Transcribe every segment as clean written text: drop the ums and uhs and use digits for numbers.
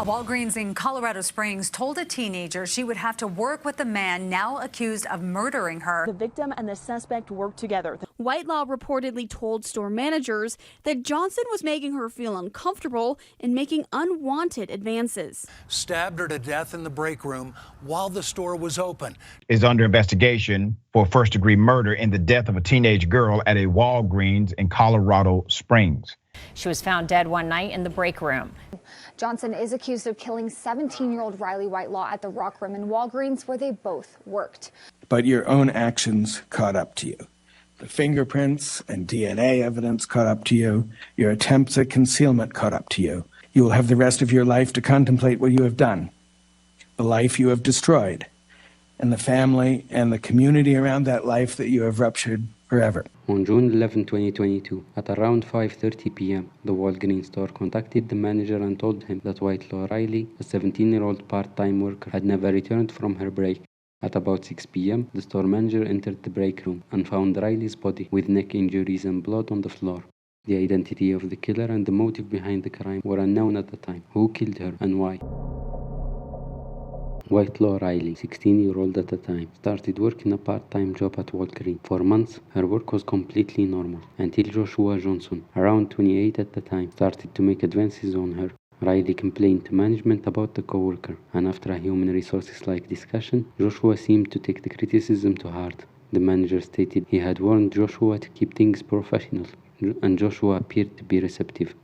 A Walgreens in Colorado Springs told a teenager she would have to work with the man now accused of murdering her. The victim and the suspect worked together. Whitelaw reportedly told store managers that Johnson was making her feel uncomfortable and making unwanted advances. Stabbed her to death in the break room while the store was open. Is under investigation for first-degree murder in the death of a teenage girl at a Walgreens in Colorado Springs. She was found dead one night in the break room. Johnson is accused of killing 17-year-old Riley Whitelaw at the Rock Room in Walgreens, where they both worked. But your own actions caught up to you. The fingerprints and DNA evidence caught up to you. Your attempts at concealment caught up to you. You will have the rest of your life to contemplate what you have done, the life you have destroyed, and the family and the community around that life that you have ruptured forever. On June 11, 2022, at around 5:30 p.m., the Walgreen store contacted the manager and told him that Whitelaw Riley, a 17-year-old part-time worker, had never returned from her break. At about 6 p.m., the store manager entered the break room and found Riley's body with neck injuries and blood on the floor. The identity of the killer and the motive behind the crime were unknown at the time. Who killed her and why? Whitelaw Riley, 16-year-old at the time, started working a part-time job at Walgreen. For months, her work was completely normal, until Joshua Johnson, around 28 at the time, started to make advances on her. Riley complained to management about the co-worker, and after a human resources-like discussion, Joshua seemed to take the criticism to heart. The manager stated he had warned Joshua to keep things professional, and Joshua appeared to be receptive.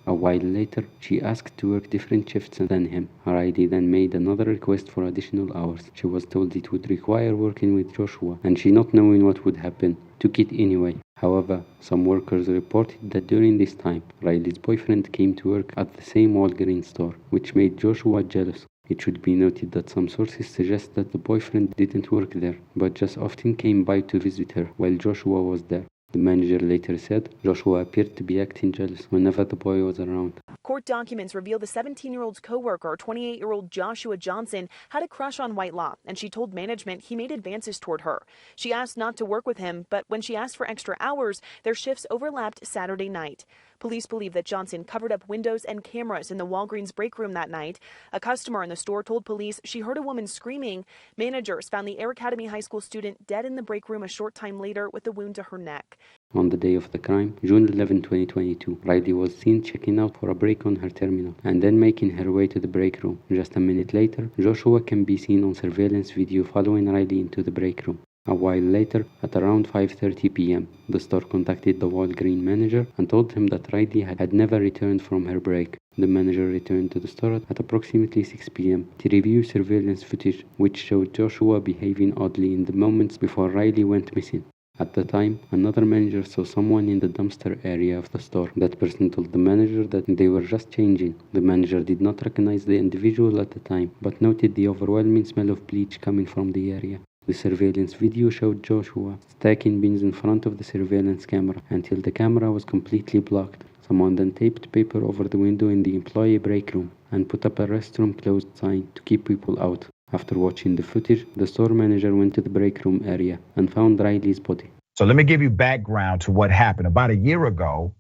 A while later, she asked to work different shifts than him. Riley then made another request for additional hours. She was told it would require working with Joshua, and she, not knowing what would happen, took it anyway. However, some workers reported that during this time, Riley's boyfriend came to work at the same Walgreen store, which made Joshua jealous. It should be noted that some sources suggest that the boyfriend didn't work there, but just often came by to visit her while Joshua was there. The manager later said Joshua appeared to be acting jealous whenever the boy was around. Court documents reveal the 17-year-old's co-worker, 28-year-old Joshua Johnson, had a crush on Whitelaw, and she told management he made advances toward her. She asked not to work with him, but when she asked for extra hours, their shifts overlapped Saturday night. Police believe that Johnson covered up windows and cameras in the Walgreens break room that night. A customer in the store told police she heard a woman screaming. Managers found the Air Academy High School student dead in the break room a short time later with a wound to her neck. On the day of the crime, June 11, 2022, Riley was seen checking out for a break on her terminal and then making her way to the break room. Just a minute later, Joshua can be seen on surveillance video following Riley into the break room. A while later, at around 5:30 p.m., the store contacted the Walgreen manager and told him that Riley had never returned from her break. The manager returned to the store at approximately 6 p.m. to review surveillance footage, which showed Joshua behaving oddly in the moments before Riley went missing. At the time, another manager saw someone in the dumpster area of the store. That person told the manager that they were just changing. The manager did not recognize the individual at the time, but noted the overwhelming smell of bleach coming from the area. The surveillance video showed Joshua stacking bins in front of the surveillance camera until the camera was completely blocked. Someone then taped paper over the window in the employee break room and put up a restroom closed sign to keep people out. After watching the footage, the store manager went to the break room area and found Riley's body. So let me give you background to what happened. About a year ago,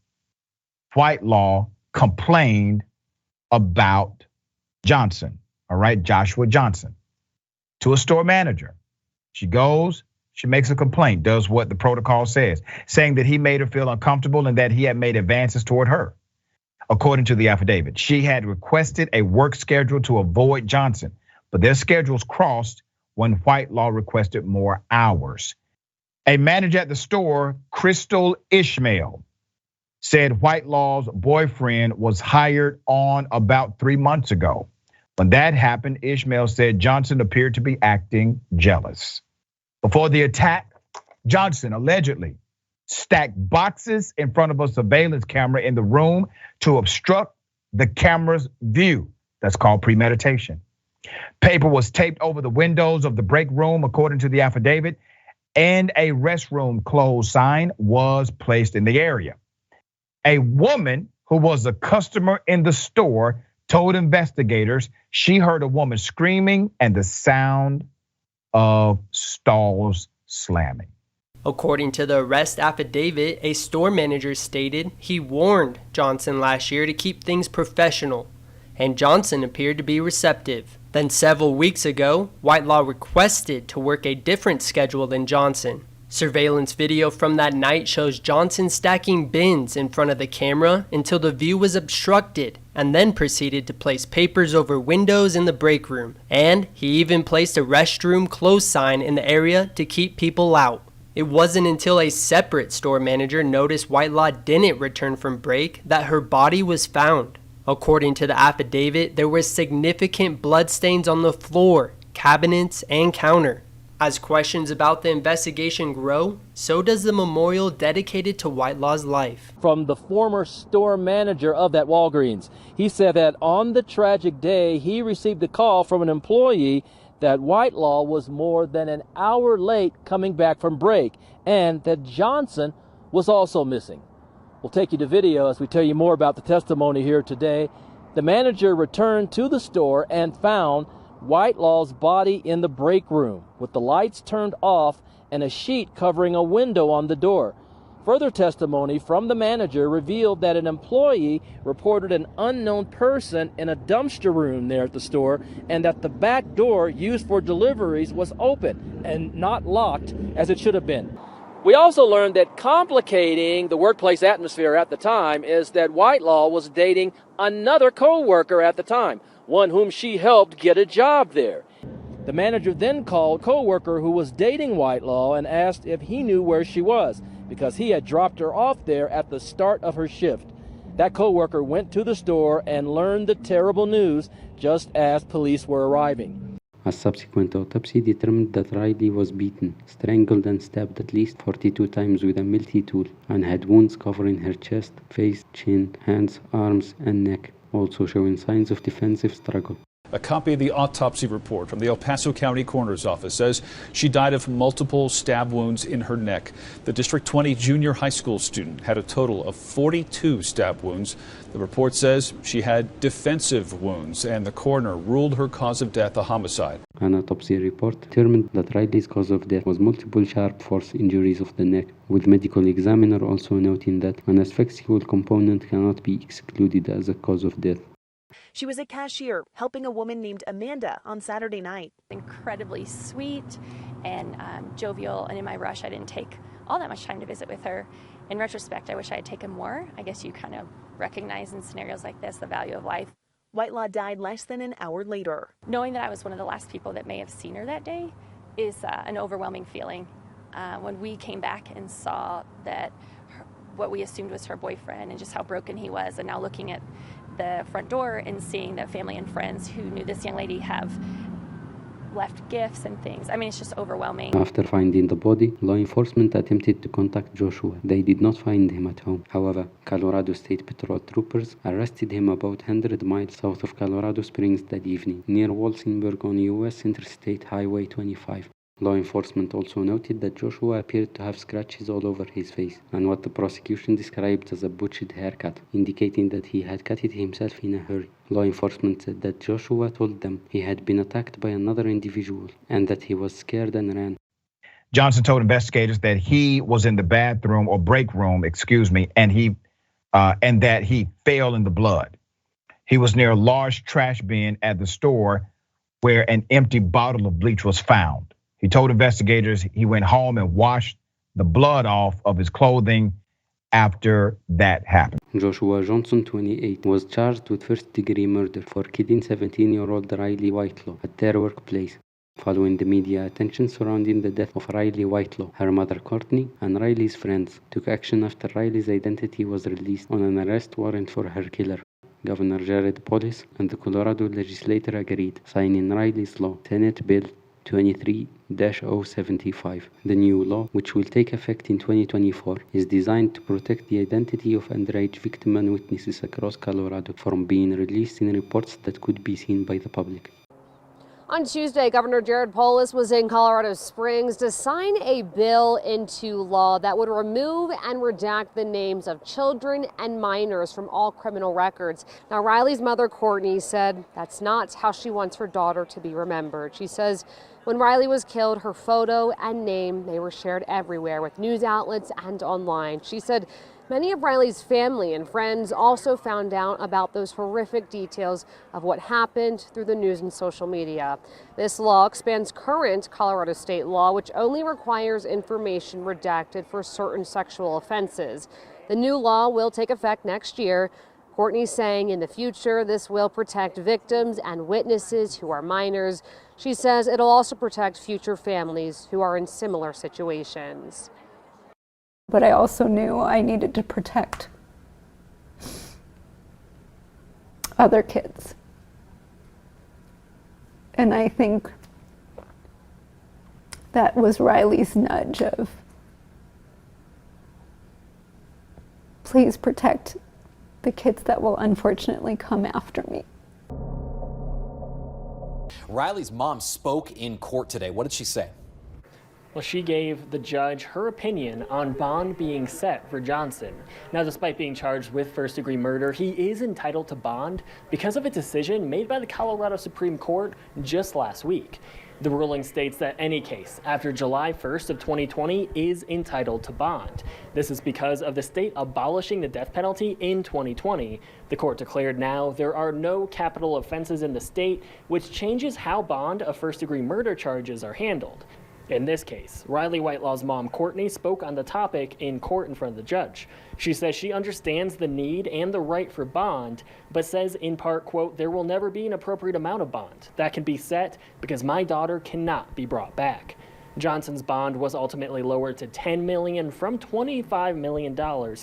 Whitelaw complained about Johnson, all right, Joshua Johnson, to a store manager. She goes, she makes a complaint, does what the protocol says, saying that he made her feel uncomfortable and that he had made advances toward her. According to the affidavit, she had requested a work schedule to avoid Johnson, but their schedules crossed when Whitelaw requested more hours. A manager at the store, Crystal Ishmael, said Whitelaw's boyfriend was hired on about 3 months ago. When that happened, Ishmael said Johnson appeared to be acting jealous. Before the attack, Johnson allegedly stacked boxes in front of a surveillance camera in the room to obstruct the camera's view. That's called premeditation. Paper was taped over the windows of the break room, according to the affidavit, and a restroom closed sign was placed in the area. A woman who was a customer in the store told investigators she heard a woman screaming and the sound of stalls slamming. According to the arrest affidavit, a store manager stated he warned Johnson last year to keep things professional and Johnson appeared to be receptive. Then several weeks ago, Whitelaw requested to work a different schedule than Johnson. Surveillance video from that night shows Johnson stacking bins in front of the camera until the view was obstructed, and then proceeded to place papers over windows in the break room. And he even placed a restroom close sign in the area to keep people out. It wasn't until a separate store manager noticed Whitelaw didn't return from break that her body was found. According to the affidavit, there were significant bloodstains on the floor, cabinets, and counter. As questions about the investigation grow, so does the memorial dedicated to Whitelaw's life. From the former store manager of that Walgreens, he said that on the tragic day, he received a call from an employee that Whitelaw was more than an hour late coming back from break, and that Johnson was also missing. We'll take you to video as we tell you more about the testimony here today. The manager returned to the store and found Whitelaw's body in the break room with the lights turned off and a sheet covering a window on the door. Further testimony from the manager revealed that an employee reported an unknown person in a dumpster room there at the store, and that the back door used for deliveries was open and not locked as it should have been. We also learned that complicating the workplace atmosphere at the time is that Whitelaw was dating another co-worker at the time, one whom she helped get a job there. The manager then called a co-worker who was dating Whitelaw and asked if he knew where she was, because he had dropped her off there at the start of her shift. That co-worker went to the store and learned the terrible news just as police were arriving. A subsequent autopsy determined that Riley was beaten, strangled and stabbed at least 42 times with a multi-tool, and had wounds covering her chest, face, chin, hands, arms, and neck, also showing signs of defensive struggle. A copy of the autopsy report from the El Paso County Coroner's Office says she died of multiple stab wounds in her neck. The District 20 junior high school student had a total of 42 stab wounds. The report says she had defensive wounds, and the coroner ruled her cause of death a homicide. An autopsy report determined that Riley's cause of death was multiple sharp force injuries of the neck, with medical examiner also noting that an asphyxial component cannot be excluded as a cause of death. She was a cashier helping a woman named Amanda on Saturday night. Incredibly sweet and jovial, and in my rush I didn't take all that much time to visit with her. In retrospect, I wish I had taken more. I guess you kind of recognize in scenarios like this the value of life. Whitelaw died less than an hour later. Knowing that I was one of the last people that may have seen her that day is an overwhelming feeling. When we came back and saw that what we assumed was her boyfriend and just how broken he was, and now looking at the front door and seeing that family and friends who knew this young lady have left gifts and things. I mean, it's just overwhelming. After finding the body, law enforcement attempted to contact Joshua. They did not find him at home. However, Colorado State Patrol troopers arrested him about 100 miles south of Colorado Springs that evening, near Walsenburg on U.S. Interstate Highway 25. Law enforcement also noted that Joshua appeared to have scratches all over his face, and what the prosecution described as a butchered haircut, indicating that he had cut it himself in a hurry. Law enforcement said that Joshua told them he had been attacked by another individual and that he was scared and ran. Johnson told investigators that he was in the bathroom or break room, and that he fell in the blood. He was near a large trash bin at the store where an empty bottle of bleach was found. He told investigators he went home and washed the blood off of his clothing after that happened. Joshua Johnson, 28, was charged with first-degree murder for killing 17-year-old Riley Whitelaw at their workplace. Following the media attention surrounding the death of Riley Whitelaw, her mother Courtney and Riley's friends took action after Riley's identity was released on an arrest warrant for her killer. Governor Jared Polis and the Colorado legislature agreed, signing Riley's law, Senate Bill 23-075. The new law, which will take effect in 2024, is designed to protect the identity of underage victims and witnesses across Colorado from being released in reports that could be seen by the public. On Tuesday, Governor Jared Polis was in Colorado Springs to sign a bill into law that would remove and redact the names of children and minors from all criminal records. Now, Riley's mother, Courtney, said that's not how she wants her daughter to be remembered. She says when Riley was killed, her photo and name, they were shared everywhere with news outlets and online. She said Many of Riley's family and friends also found out about those horrific details of what happened through the news and social media. This law expands current Colorado state law, which only requires information redacted for certain sexual offenses. The new law will take effect next year. Courtney's saying in the future, this will protect victims and witnesses who are minors. She says it'll also protect future families who are in similar situations. But I also knew I needed to protect other kids. And I think that was Riley's nudge of, please protect the kids that will unfortunately come after me. Riley's mom spoke in court today. What did she say? Well, she gave the judge her opinion on bond being set for Johnson. Now, despite being charged with first-degree murder, he is entitled to bond because of a decision made by the Colorado Supreme Court just last week. The ruling states that any case after July 1st of 2020 is entitled to bond. This is because of the state abolishing the death penalty in 2020. The court declared now there are no capital offenses in the state, which changes how bond of first-degree murder charges are handled. In this case, Riley Whitelaw's mom, Courtney, spoke on the topic in court in front of the judge. She says she understands the need and the right for bond, but says in part, quote, there will never be an appropriate amount of bond that can be set because my daughter cannot be brought back. Johnson's bond was ultimately lowered to $10 million from $25 million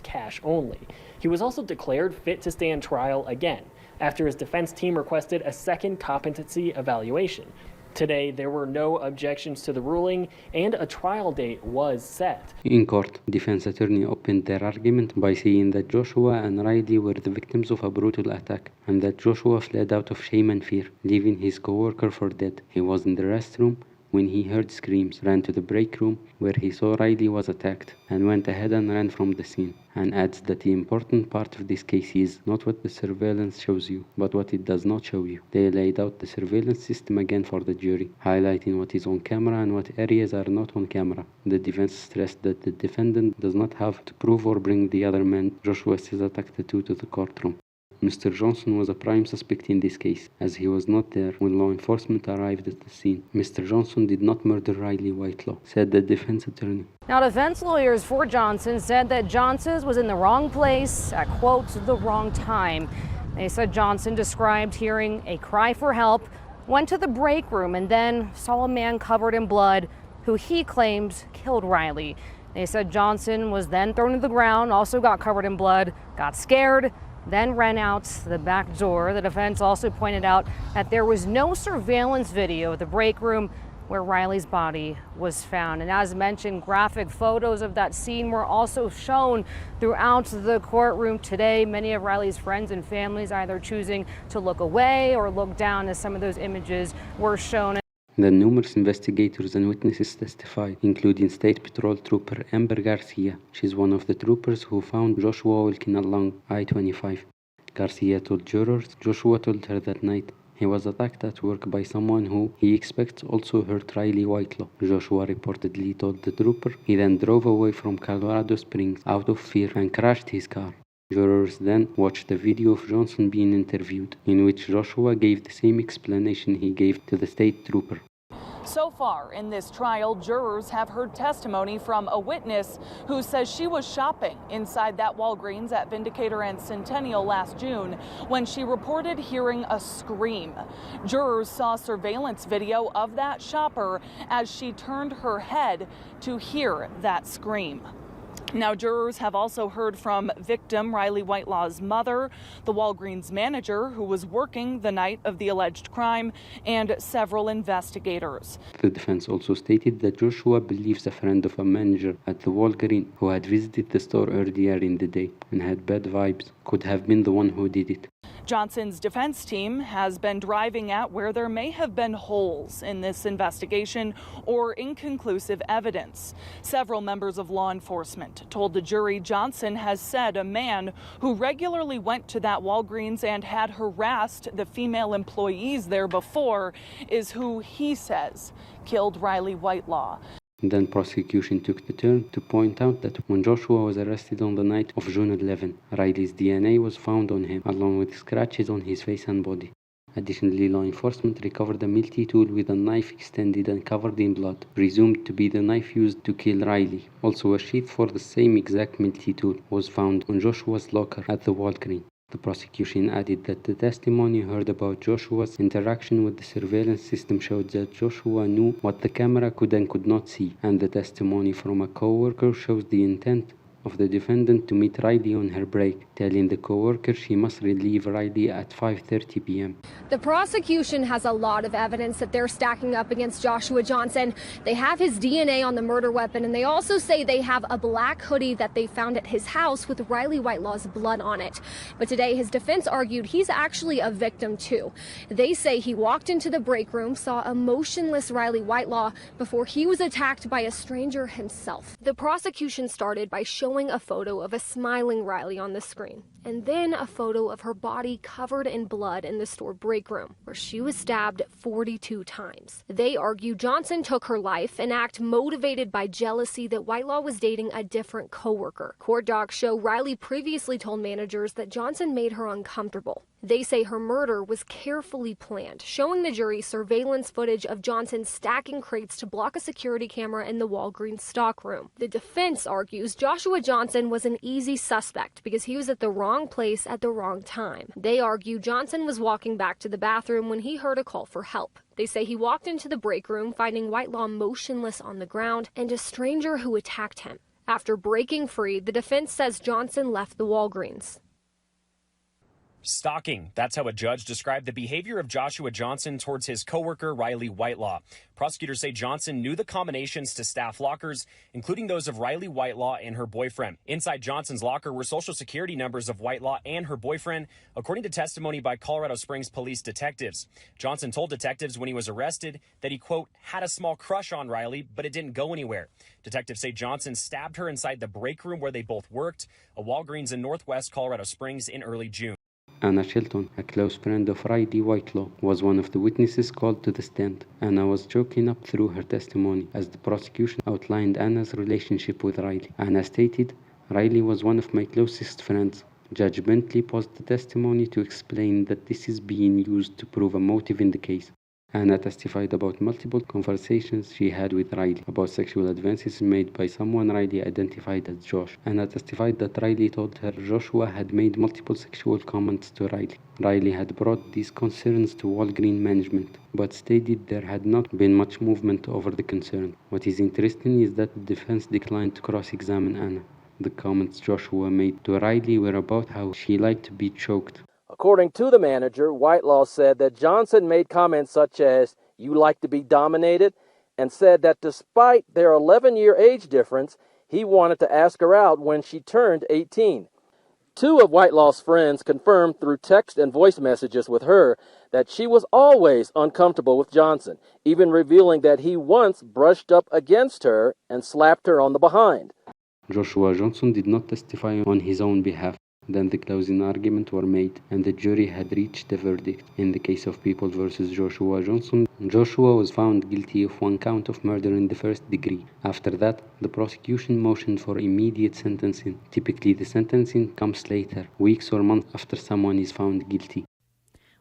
cash only. He was also declared fit to stand trial again after his defense team requested a second competency evaluation. Today, there were no objections to the ruling, and a trial date was set. In court, defense attorney opened their argument by saying that Joshua and Riley were the victims of a brutal attack, and that Joshua fled out of shame and fear, leaving his co-worker for dead. He was in the restroom when he heard screams, ran to the break room where he saw Riley was attacked, and went ahead and ran from the scene, and adds that the important part of this case is not what the surveillance shows you, but what it does not show you. They laid out the surveillance system again for the jury, highlighting what is on camera and what areas are not on camera. The defense stressed that the defendant does not have to prove or bring the other man Joshua says attacked the two to the courtroom. Mr. Johnson was a prime suspect in this case, as he was not there when law enforcement arrived at the scene. Mr. Johnson did not murder Riley Whitelaw, said the defense attorney. Now, defense lawyers for Johnson said that Johnson was in the wrong place at, quote, the wrong time. They said Johnson described hearing a cry for help, went to the break room, and then saw a man covered in blood who he claims killed Riley. They said Johnson was then thrown to the ground, also got covered in blood, got scared, then ran out the back door. The defense also pointed out that there was no surveillance video of the break room where Riley's body was found. And as mentioned, graphic photos of that scene were also shown throughout the courtroom today. Many of Riley's friends and families either choosing to look away or look down as some of those images were shown. The numerous investigators and witnesses testified, including State Patrol Trooper Amber Garcia. She's one of the troopers who found Joshua walking along I-25. Garcia told jurors Joshua told her that night he was attacked at work by someone who he expects also hurt Riley Whitelaw. Joshua reportedly told the trooper he then drove away from Colorado Springs out of fear and crashed his car. Jurors then watched a video of Johnson being interviewed, in which Joshua gave the same explanation he gave to the state trooper. So far in this trial, jurors have heard testimony from a witness who says she was shopping inside that Walgreens at Vindicator and Centennial last June when she reported hearing a scream. Jurors saw surveillance video of that shopper as she turned her head to hear that scream. Now, jurors have also heard from victim Riley Whitelaw's mother, the Walgreens manager who was working the night of the alleged crime, and several investigators. The defense also stated that Joshua believes a friend of a manager at the Walgreen who had visited the store earlier in the day and had bad vibes could have been the one who did it. Johnson's defense team has been driving at where there may have been holes in this investigation or inconclusive evidence. Several members of law enforcement told the jury Johnson has said a man who regularly went to that Walgreens and had harassed the female employees there before is who he says killed Riley Whitelaw. Then prosecution took the turn to point out that when Joshua was arrested on the night of June 11, Riley's DNA was found on him, along with scratches on his face and body. Additionally, law enforcement recovered a multi-tool with a knife extended and covered in blood, presumed to be the knife used to kill Riley. Also, a sheath for the same exact multi-tool was found on Joshua's locker at the Walgreen. The prosecution added that the testimony heard about Joshua's interaction with the surveillance system showed that Joshua knew what the camera could and could not see, and the testimony from a co-worker shows the intent of the defendant to meet Riley on her break, telling the co-worker she must relieve Riley at 5:30 p.m. The prosecution has a lot of evidence that they're stacking up against Joshua Johnson. They have his DNA on the murder weapon, and they also say they have a black hoodie that they found at his house with Riley Whitelaw's blood on it. But today his defense argued he's actually a victim too. They say he walked into the break room, saw a motionless Riley Whitelaw before he was attacked by a stranger himself. The prosecution started by showing a photo of a smiling Riley on the screen, and then a photo of her body covered in blood in the store break room, where she was stabbed 42 times. They argue Johnson took her life, an act motivated by jealousy that Whitelaw was dating a different coworker. Court docs show Riley previously told managers that Johnson made her uncomfortable. They say her murder was carefully planned, showing the jury surveillance footage of Johnson stacking crates to block a security camera in the Walgreens stockroom. The defense argues Joshua Johnson was an easy suspect because he was at the wrong place at the wrong time. They argue Johnson was walking back to the bathroom when he heard a call for help. They say he walked into the break room, finding Whitelaw motionless on the ground and a stranger who attacked him. After breaking free, the defense says Johnson left the Walgreens. Stalking. That's how a judge described the behavior of Joshua Johnson towards his coworker, Riley Whitelaw. Prosecutors say Johnson knew the combinations to staff lockers, including those of Riley Whitelaw and her boyfriend. Inside Johnson's locker were social security numbers of Whitelaw and her boyfriend, according to testimony by Colorado Springs police detectives. Johnson told detectives when he was arrested that he, quote, had a small crush on Riley, but it didn't go anywhere. Detectives say Johnson stabbed her inside the break room where they both worked, a Walgreens in Northwest Colorado Springs, in early June. Anna Shelton, a close friend of Riley Whitelaw, was one of the witnesses called to the stand. Anna was choking up through her testimony as the prosecution outlined Anna's relationship with Riley. Anna stated, "Riley was one of my closest friends." Judge Bentley paused the testimony to explain that this is being used to prove a motive in the case. Anna testified about multiple conversations she had with Riley about sexual advances made by someone Riley identified as Josh. Anna testified that Riley told her Joshua had made multiple sexual comments to Riley. Riley had brought these concerns to Walgreen management, but stated there had not been much movement over the concern. What is interesting is that the defense declined to cross-examine Anna. The comments Joshua made to Riley were about how she liked to be choked. According to the manager, Whitelaw said that Johnson made comments such as, "You like to be dominated," and said that despite their 11-year age difference, he wanted to ask her out when she turned 18. Two of Whitelaw's friends confirmed through text and voice messages with her that she was always uncomfortable with Johnson, even revealing that he once brushed up against her and slapped her on the behind. Joshua Johnson did not testify on his own behalf. Then the closing argument were made, and the jury had reached a verdict. In the case of People versus Joshua Johnson, Joshua was found guilty of 1 count of murder in the first degree. After that, the prosecution motioned for immediate sentencing. Typically, the sentencing comes later, weeks or months after someone is found guilty.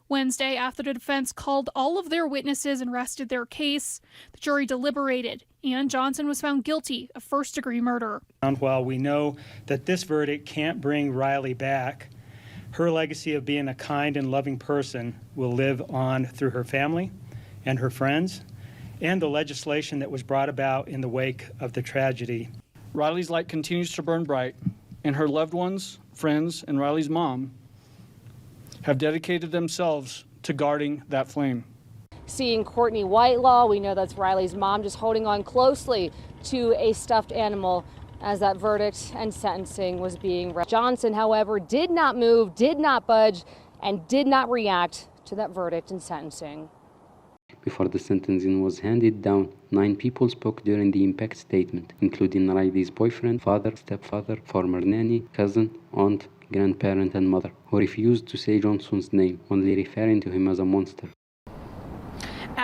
Wednesday, after the defense called all of their witnesses and rested their case, the jury deliberated, and Johnson was found guilty of first-degree murder. While we know that this verdict can't bring Riley back, her legacy of being a kind and loving person will live on through her family and her friends and the legislation that was brought about in the wake of the tragedy. Riley's light continues to burn bright, and her loved ones, friends, and Riley's mom have dedicated themselves to guarding that flame. Seeing Courtney Whitelaw, we know that's Riley's mom, just holding on closely to a stuffed animal as that verdict and sentencing was being read. Johnson, however, did not move, did not budge, and did not react to that verdict and sentencing. Before the sentencing was handed down, 9 people spoke during the impact statement, including Riley's boyfriend, father, stepfather, former nanny, cousin, aunt, grandparent, and mother, who refused to say Johnson's name, only referring to him as a monster.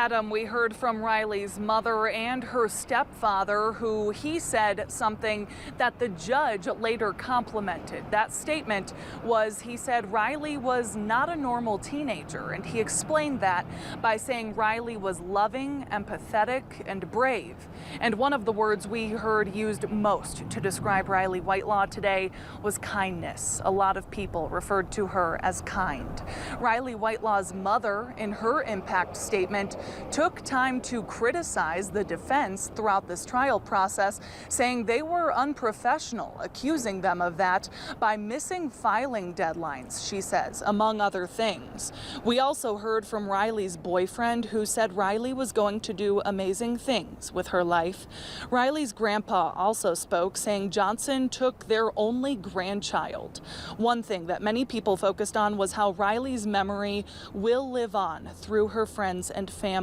Adam, we heard from Riley's mother and her stepfather, who he said something that the judge later complimented. That statement was, he said Riley was not a normal teenager, and he explained that by saying Riley was loving, empathetic, and brave. And one of the words we heard used most to describe Riley Whitelaw today was kindness. A lot of people referred to her as kind. Riley Whitelaw's mother, in her impact statement, took time to criticize the defense throughout this trial process, saying they were unprofessional, accusing them of that by missing filing deadlines, she says, among other things. We also heard from Riley's boyfriend, who said Riley was going to do amazing things with her life. Riley's grandpa also spoke, saying Johnson took their only grandchild. One thing that many people focused on was how Riley's memory will live on through her friends and family.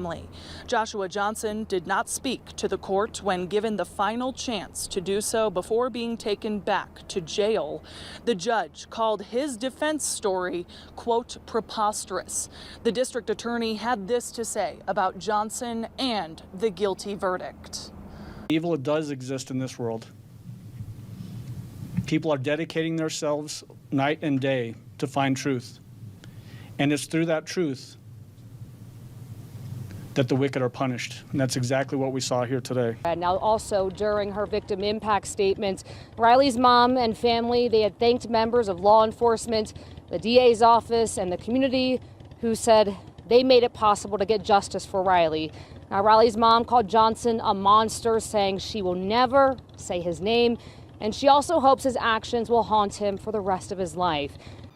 Joshua Johnson did not speak to the court when given the final chance to do so before being taken back to jail. The judge called his defense story, quote, preposterous. The district attorney had this to say about Johnson and the guilty verdict. Evil does exist in this world. People are dedicating themselves night and day to find truth. And it's through that truth that the wicked are punished. And that's exactly what we saw here today. And now also during her victim impact statements, Riley's mom and family, they had thanked members of law enforcement, the DA's office, and the community who said they made it possible to get justice for Riley. Now, Riley's mom called Johnson a monster, saying she will never say his name, and she also hopes his actions will haunt him for the rest of his life.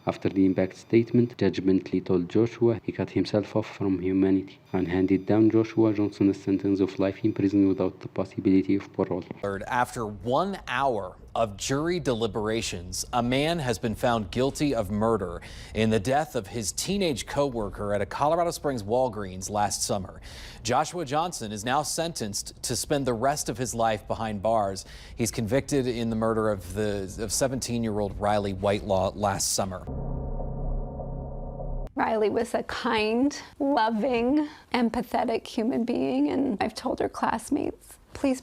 After the impact statement, Judge Bentley told Joshua he cut himself off from humanity and handed down Joshua Johnson a sentence of life in prison without the possibility of parole. After 1 hour of jury deliberations, a man has been found guilty of murder in the death of his teenage co-worker at a Colorado Springs Walgreens last summer. Joshua Johnson is now sentenced to spend the rest of his life behind bars. He's convicted in the murder of 17-year-old Riley Whitelaw last summer. Riley was a kind, loving, empathetic human being, and I've told her classmates, please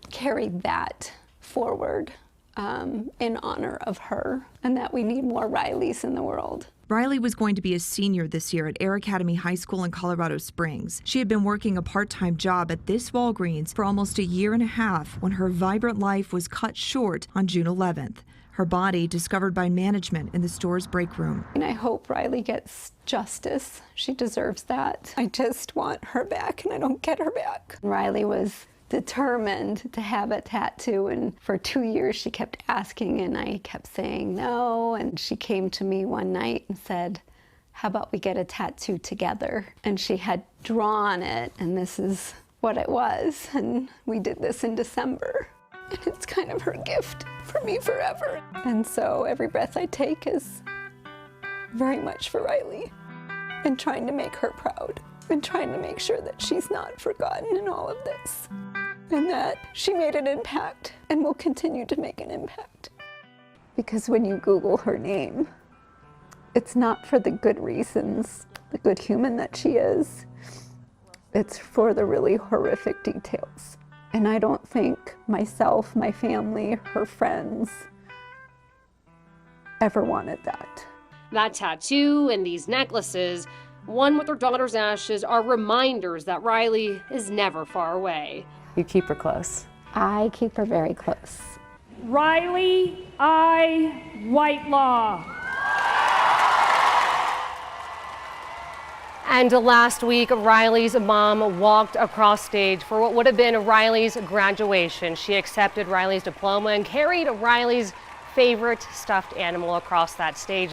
carry that forward in honor of her, and that we need more Rileys in the world. Riley was going to be a senior this year at Air Academy High School in Colorado Springs. She had been working a part-time job at this Walgreens for almost a year and a half when her vibrant life was cut short on June 11th. Her body discovered by management in the store's break room. And I hope Riley gets justice. She deserves that. I just want her back, and I don't get her back. Riley was determined to have a tattoo, and for 2 years she kept asking, and I kept saying no. And she came to me one night and said, how about we get a tattoo together? And she had drawn it, and this is what it was. And we did this in December. And it's kind of her gift for me forever. And so every breath I take is very much for Riley, and trying to make her proud, and trying to make sure that she's not forgotten in all of this, and that she made an impact and will continue to make an impact. Because when you Google her name, it's not for the good reasons, the good human that she is. It's for the really horrific details. And I don't think myself, my family, her friends ever wanted that. That tattoo and these necklaces, one with her daughter's ashes, are reminders that Riley is never far away. You keep her close. I keep her very close. Riley Whitelaw. And last week, Riley's mom walked across stage for what would have been Riley's graduation. She accepted Riley's diploma and carried Riley's favorite stuffed animal across that stage.